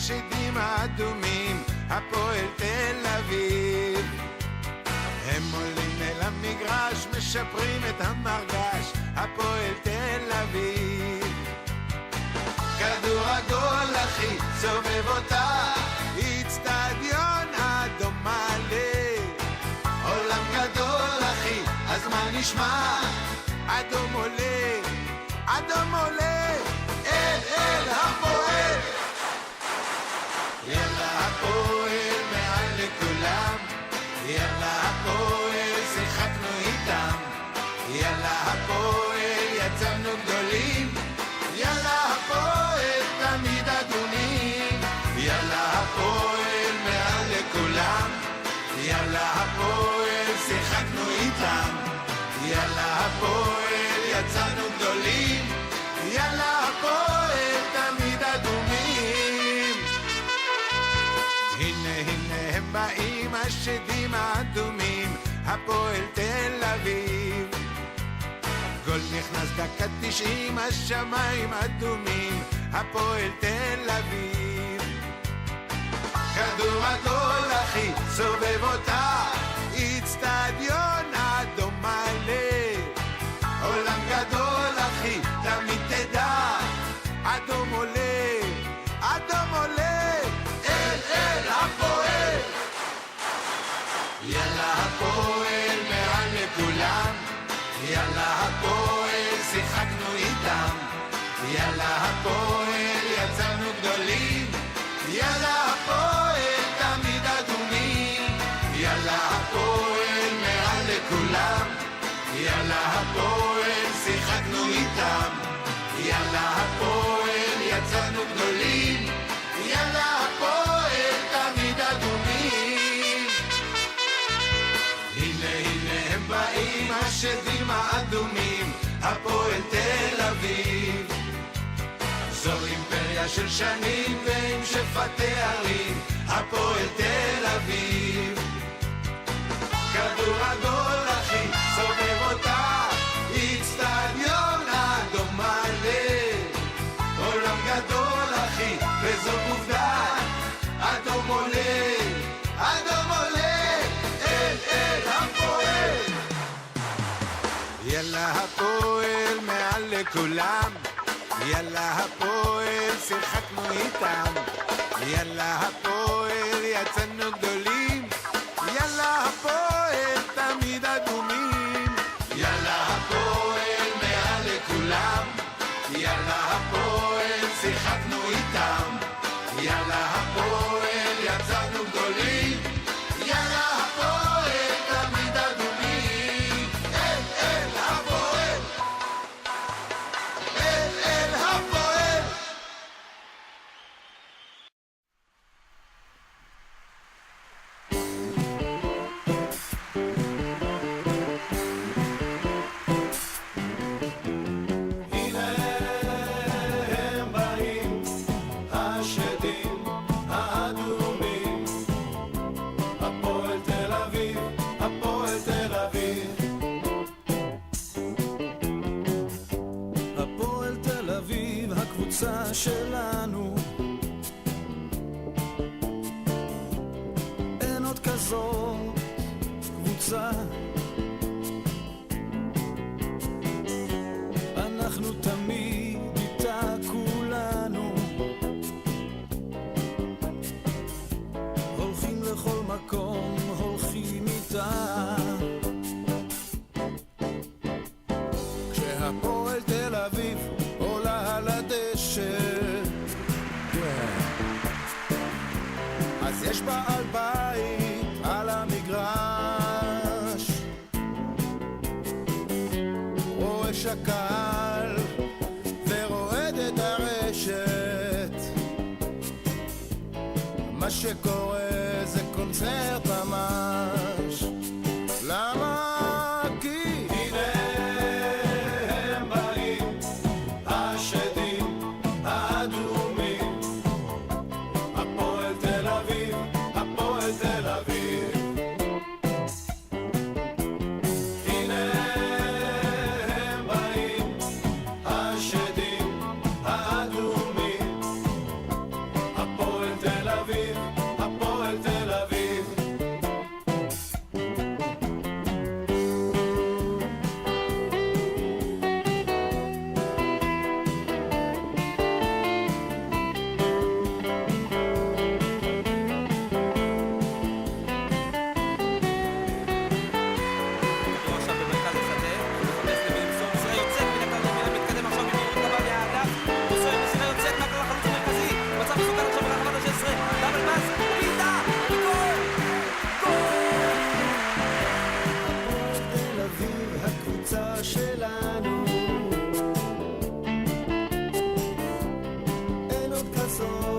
השדים האדומים, הפועל תל אביב. הם עולים אל המגרש, משפרים את המרגש, הפועל תל אביב. כדור עגול אחי, סובב אותה, אצטדיון אדום מלא. עולם גדול אחי, אז מה נשמע? אדום עולה, אדום עולה, אל הפועל. יאללה הפועל מעל לכולם, יאללה הפועל שיחקנו איתם, יאללה הפועל יצאנו גדולים, יאללה הפועל תמיד אדומים, יאללה הפועל מעל לכולם, יאללה הפועל שיחקנו איתם, יאללה הפועל יצאנו גדולים, יאללה הפועל תמיד אדומים. הנה הנה הם באים השדים האדומים, הפועל תל אביב. גול נכנס דקה 90, השמיים אדומים, הפועל תל אביב. כדור עגול אחי, סובב אותה, אצטדיון אדום מלא. עולם גדול אחי, תמיד תדע, אדום עולה, אדום עולה, אל הפועל. יאללה הפועל מעל לכולם, יאללה הפועל שיחקנו איתם, יאללה הפועל יצאנו גדולים, יאללה הפועל תמיד אדומים, יאללה הפועל מעל לכולם, יאללה הפועל שיחקנו איתם, יאללה הפועל יצאנו גדולים, יאללה הפועל תמיד אדומים. הנה הנה הם באים השדים האדומים, הפועל תל אביב. זו אימפריה של שנים ועם שפע תארים, הפועל תל אביב. כדור עגול אחי, סובב אותה, אצטדיון אדום מלא. עולם גדול אחי, וזו עובדה, אדום עולה, אדום עולה, אל הפועל. יאללה הפועל מעל לכולם, יאללה הפועל שיחקנו איתם, יאללה הפועל יצאנו גדולים, יאללה הפועל תמיד אדומים, יאללה הפועל מעל לכולם, יאללה הפועל שיחקנו איתם, יאללה הפועל יצאנו גדולים, יאללה הפועל תמיד אדומים, אל הפועל, אל הפועל. שלנו אין עוד כזאת קבוצה, אנחנו תמיד איתה כולנו, הולכים לכל מקום, הולכים איתה. כשהפועל תל אביב עולה על הדשא, אז יש בעל בית על המגרש, רואה שקל ורועד את הרשת, מה שקורה זה קונצרט ממש. למה? כי הנה הם באים השדים האדומים, הפועל תל אביב, הפועל תל אביב. הנה הם באים השדים האדומים, הפועל הזאת